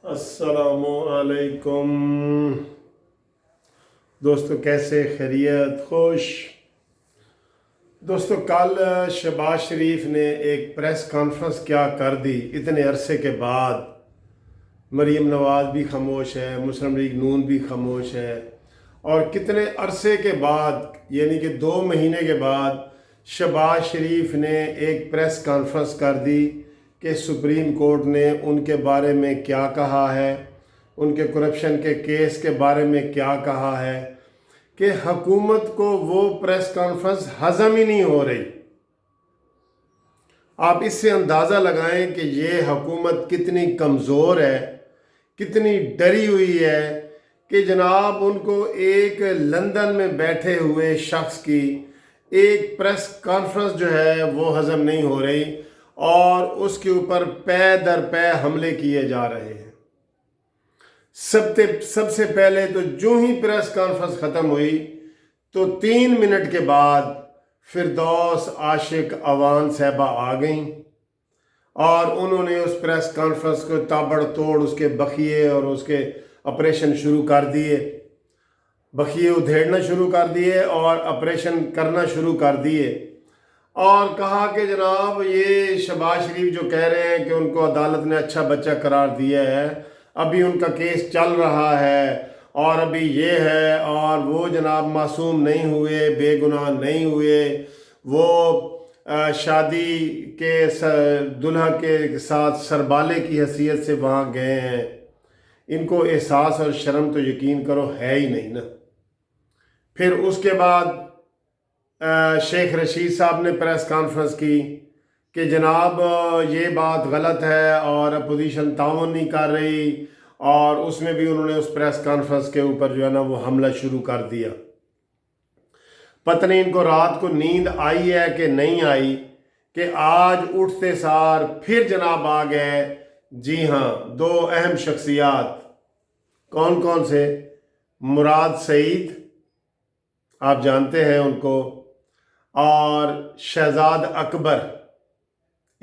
अस्सलामुअलैकुम दोस्तों, कैसे खैरियत खुश। दोस्तों, कल शहबाज शरीफ ने एक प्रेस कॉन्फ्रेंस क्या कर दी इतने अरसे के बाद। मरीम नवाज़ भी खामोश है, मुस्लिम लीग नून भी खामोश है, और कितने अरसे के बाद यानी कि 2 महीने के बाद शहबाज शरीफ ने एक प्रेस कॉन्फ्रेंस कर दी कि सुप्रीम कोर्ट ने उनके बारे में क्या कहा है, उनके करप्शन के केस के बारे में क्या कहा है, कि हुकूमत को वो प्रेस कॉन्फ्रेंस हज़म ही नहीं हो रही। आप इससे अंदाज़ा लगाएं कि ये हुकूमत कितनी कमज़ोर है, कितनी डरी हुई है कि जनाब उनको एक लंदन में बैठे हुए शख्स की एक प्रेस कॉन्फ्रेंस जो है वो हज़म नहीं हो रही, और उसके ऊपर पै दर पै हमले किए जा रहे हैं। सबसे पहले तो जो ही प्रेस कॉन्फ्रेंस ख़त्म हुई तो 3 मिनट के बाद फिरदौस आशिक अवान साहबा आ गईं और उन्होंने उस प्रेस कॉन्फ्रेंस को ताबड़तोड़ उसके बखिए और उसके ऑपरेशन शुरू कर दिए, बखिए उधेड़ना शुरू कर दिए और ऑपरेशन करना शुरू कर दिए, और कहा कि जनाब ये शहबाज शरीफ जो कह रहे हैं कि उनको अदालत ने अच्छा बच्चा करार दिया है, अभी उनका केस चल रहा है और अभी ये है, और वो जनाब मासूम नहीं हुए, बेगुनाह नहीं हुए, वो शादी के दुल्हा के साथ सरबाले की हैसियत से वहाँ गए हैं। इनको एहसास और शर्म तो यकीन करो है ही नहीं ना। फिर उसके बाद शेख रशीद साहब ने प्रेस कॉन्फ्रेंस की कि जनाब ये बात गलत है और अपोजिशन ताउन नहीं कर रही, और उसमें भी उन्होंने उस प्रेस कॉन्फ्रेंस के ऊपर जो है ना वो हमला शुरू कर दिया। पता नहीं इनको रात को नींद आई है कि नहीं आई कि आज उठते सार फिर जनाब आ गए। जी हाँ, 2 अहम शख्सियात। कौन कौन से? मुराद सईद, आप जानते हैं उनको, और शहजाद अकबर,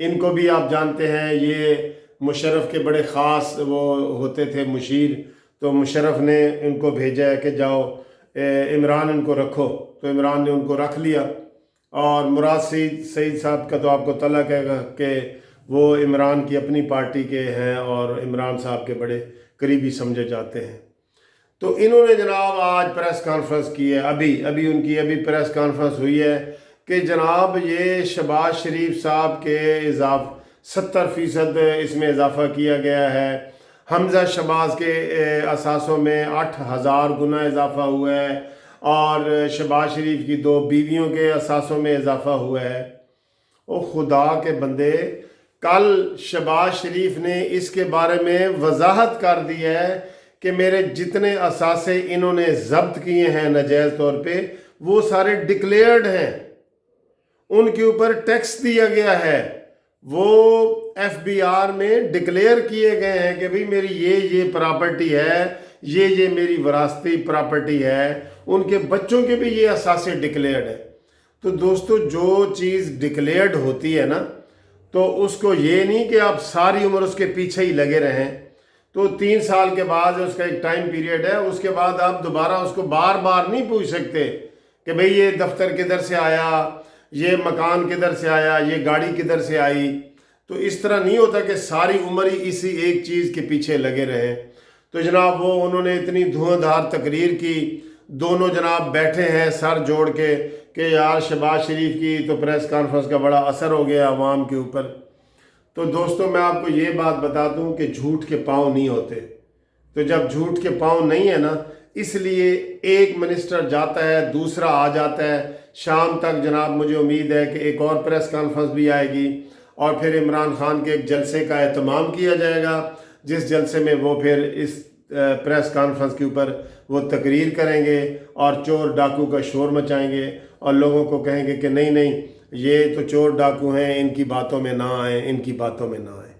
इनको भी आप जानते हैं। ये मुशर्रफ के बड़े ख़ास वो होते थे मुशीर, तो मुशर्रफ ने इनको भेजा है कि जाओ इमरान इनको रखो, तो इमरान ने उनको रख लिया। और मुराद सईद साहब का तो आपको तलक है कि वो इमरान की अपनी पार्टी के हैं और इमरान साहब के बड़े करीबी समझे जाते हैं। तो इन्होंने जनाब आज प्रेस कॉन्फ्रेंस की है, अभी उनकी प्रेस कॉन्फ्रेंस हुई है कि जनाब ये शहबाज शरीफ साहब के 70% इसमें इजाफ़ा किया गया है। हमज़ा शहबाज के असासों में 8000 गुना इजाफ़ा हुआ है, और शहबाज शरीफ की 2 बीवियों के असासों में इजाफ़ा हुआ है। ओ खुदा के बंदे, कल शहबाज शरीफ ने इसके बारे में वजाहत कर दी है कि मेरे जितने असासे इन्होंने जब्त किए हैं नाजायज़ तौर पे, वो सारे डिक्लेयर्ड हैं, उनके ऊपर टैक्स दिया गया है, वो FBR में डिक्लेयर किए गए हैं कि भाई मेरी ये प्रॉपर्टी है, ये मेरी विरासती प्रॉपर्टी है। उनके बच्चों के भी ये असासे डिक्लेयर्ड है। तो दोस्तों, जो चीज़ डिक्लेयर्ड होती है ना, तो उसको ये नहीं कि आप सारी उम्र उसके पीछे ही लगे रहें। तो 3 साल के बाद उसका एक टाइम पीरियड है, उसके बाद आप दोबारा उसको बार बार नहीं पूछ सकते कि भाई ये दफ्तर किधर से आया, ये मकान किधर से आया, ये गाड़ी किधर से आई। तो इस तरह नहीं होता कि सारी उम्र ही इसी एक चीज़ के पीछे लगे रहे। तो जनाब वो उन्होंने इतनी धुआंधार तकरीर की, दोनों जनाब बैठे हैं सर जोड़ के कि यार शहबाज शरीफ की तो प्रेस कॉन्फ्रेंस का बड़ा असर हो गया आवाम के ऊपर। तो दोस्तों, मैं आपको ये बात बता दूं कि झूठ के पाँव नहीं होते। तो जब झूठ के पाँव नहीं है ना, इसलिए एक मिनिस्टर जाता है, दूसरा आ जाता है। शाम तक जनाब मुझे उम्मीद है कि एक और प्रेस कॉन्फ्रेंस भी आएगी, और फिर इमरान खान के एक जलसे का एहतमाम किया जाएगा, जिस जलसे में वो फिर इस प्रेस कॉन्फ्रेंस के ऊपर वो तकरीर करेंगे और चोर डाकू का शोर मचाएंगे और लोगों को कहेंगे कि नहीं नहीं, ये तो चोर डाकू हैं, इनकी बातों में ना आए, इनकी बातों में ना आए।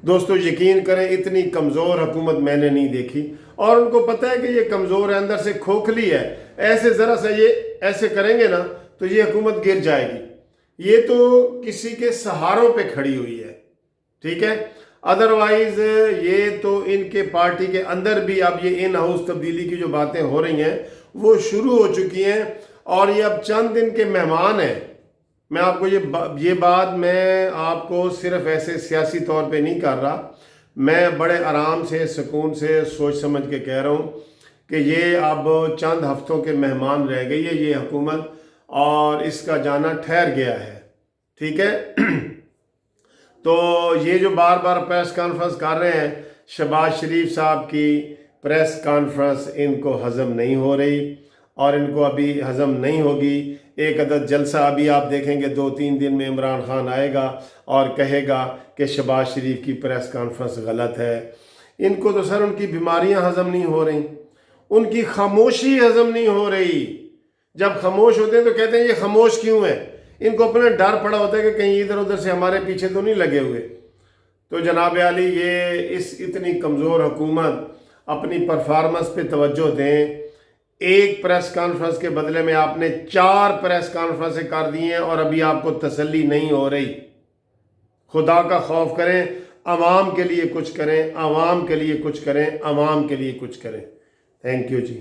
दोस्तों, यकीन करें, इतनी कमज़ोर हुकूमत मैंने नहीं देखी, और उनको पता है कि ये कमज़ोर है, अंदर से खोखली है। ऐसे ज़रा सा ये ऐसे करेंगे ना तो ये हुकूमत गिर जाएगी। ये तो किसी के सहारों पे खड़ी हुई है, ठीक है। ادروائز یہ تو ان کے پارٹی کے اندر بھی اب یہ ان ہاؤس تبدیلی کی جو باتیں ہو رہی ہیں وہ شروع ہو چکی ہیں، اور یہ اب چند دن کے مہمان ہیں۔ میں آپ کو یہ بات میں آپ کو صرف ایسے سیاسی طور پہ نہیں کر رہا، میں بڑے آرام سے سکون سے سوچ سمجھ کے کہہ رہا ہوں کہ یہ اب چند ہفتوں کے مہمان رہ گئی ہے یہ حکومت، اور اس کا جانا ٹھہر گیا ہے، ٹھیک ہے۔ تو یہ جو بار بار پریس کانفرنس کر رہے ہیں، شہباز شریف صاحب کی پریس کانفرنس ان کو ہضم نہیں ہو رہی، اور ان کو ابھی ہضم نہیں ہوگی۔ ایک عدد جلسہ ابھی آپ دیکھیں گے 2-3 دن میں عمران خان آئے گا اور کہے گا کہ شہباز شریف کی پریس کانفرنس غلط ہے۔ ان کو تو سر ان کی بیماریاں ہضم نہیں ہو رہی، ان کی خاموشی ہضم نہیں ہو رہی۔ جب خاموش ہوتے ہیں تو کہتے ہیں یہ خاموش کیوں ہے؟ ان کو اپنا ڈر پڑا ہوتا ہے کہ کہیں ادھر ادھر سے ہمارے پیچھے تو نہیں لگے ہوئے۔ تو جناب عالی، یہ اتنی کمزور حکومت اپنی پرفارمنس پہ توجہ دیں۔ ایک پریس کانفرنس کے بدلے میں آپ نے 4 پریس کانفرنسیں کر دی ہیں، اور ابھی آپ کو تسلی نہیں ہو رہی۔ خدا کا خوف کریں، عوام کے لیے کچھ کریں، عوام کے لیے کچھ کریں، عوام کے لیے کچھ کریں۔ Thank you G.